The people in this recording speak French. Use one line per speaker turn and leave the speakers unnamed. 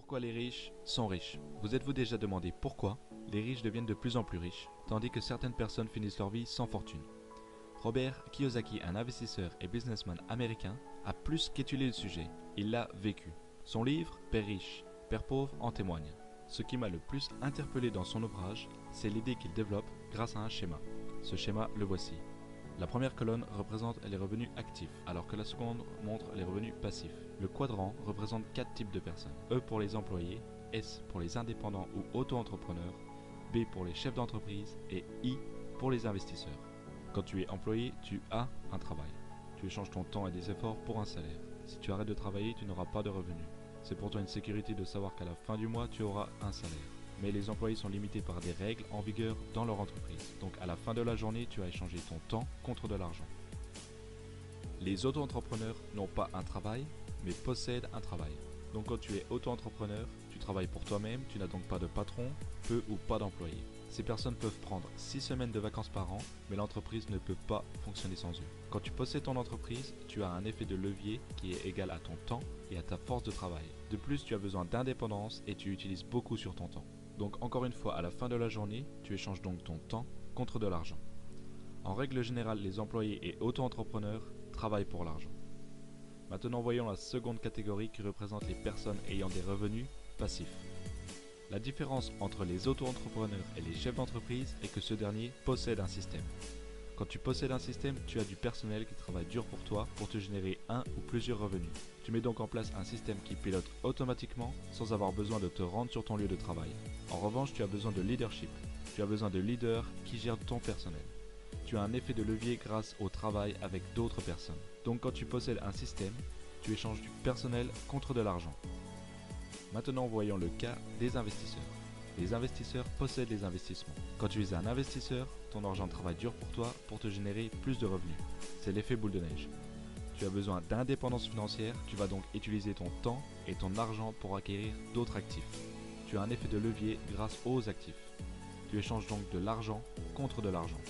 Pourquoi les riches sont riches? Vous êtes-vous déjà demandé pourquoi les riches deviennent de plus en plus riches, tandis que certaines personnes finissent leur vie sans fortune? Robert Kiyosaki, un investisseur et businessman américain, a plus qu'étudié le sujet, il l'a vécu. Son livre « Père riche, Père pauvre » en témoigne. Ce qui m'a le plus interpellé dans son ouvrage, c'est l'idée qu'il développe grâce à un schéma. Ce schéma, le voici. La première colonne représente les revenus actifs, alors que la seconde montre les revenus passifs. Le quadrant représente 4 types de personnes. E pour les employés, S pour les indépendants ou auto-entrepreneurs, B pour les chefs d'entreprise et I pour les investisseurs. Quand tu es employé, tu as un travail. Tu échanges ton temps et des efforts pour un salaire. Si tu arrêtes de travailler, tu n'auras pas de revenus. C'est pour toi une sécurité de savoir qu'à la fin du mois, tu auras un salaire. Mais les employés sont limités par des règles en vigueur dans leur entreprise. Donc à la fin de la journée, tu as échangé ton temps contre de l'argent. Les auto-entrepreneurs n'ont pas un travail, mais possèdent un travail. Donc quand tu es auto-entrepreneur, tu travailles pour toi-même, tu n'as donc pas de patron, peu ou pas d'employés. Ces personnes peuvent prendre 6 semaines de vacances par an, mais l'entreprise ne peut pas fonctionner sans eux. Quand tu possèdes ton entreprise, tu as un effet de levier qui est égal à ton temps et à ta force de travail. De plus, tu as besoin d'indépendance et tu utilises beaucoup sur ton temps. Donc encore une fois, à la fin de la journée, tu échanges donc ton temps contre de l'argent. En règle générale, les employés et auto-entrepreneurs travaillent pour l'argent. Maintenant, voyons la seconde catégorie qui représente les personnes ayant des revenus passifs. La différence entre les auto-entrepreneurs et les chefs d'entreprise est que ce dernier possède un système. Quand tu possèdes un système, tu as du personnel qui travaille dur pour toi pour te générer un ou plusieurs revenus. Tu mets donc en place un système qui pilote automatiquement sans avoir besoin de te rendre sur ton lieu de travail. En revanche, tu as besoin de leadership. Tu as besoin de leaders qui gèrent ton personnel. Tu as un effet de levier grâce au travail avec d'autres personnes. Donc quand tu possèdes un système, tu échanges du personnel contre de l'argent. Maintenant, voyons le cas des investisseurs. Les investisseurs possèdent les investissements. Quand tu es un investisseur, ton argent travaille dur pour toi pour te générer plus de revenus. C'est l'effet boule de neige. Tu as besoin d'indépendance financière, tu vas donc utiliser ton temps et ton argent pour acquérir d'autres actifs. Tu as un effet de levier grâce aux actifs. Tu échanges donc de l'argent contre de l'argent.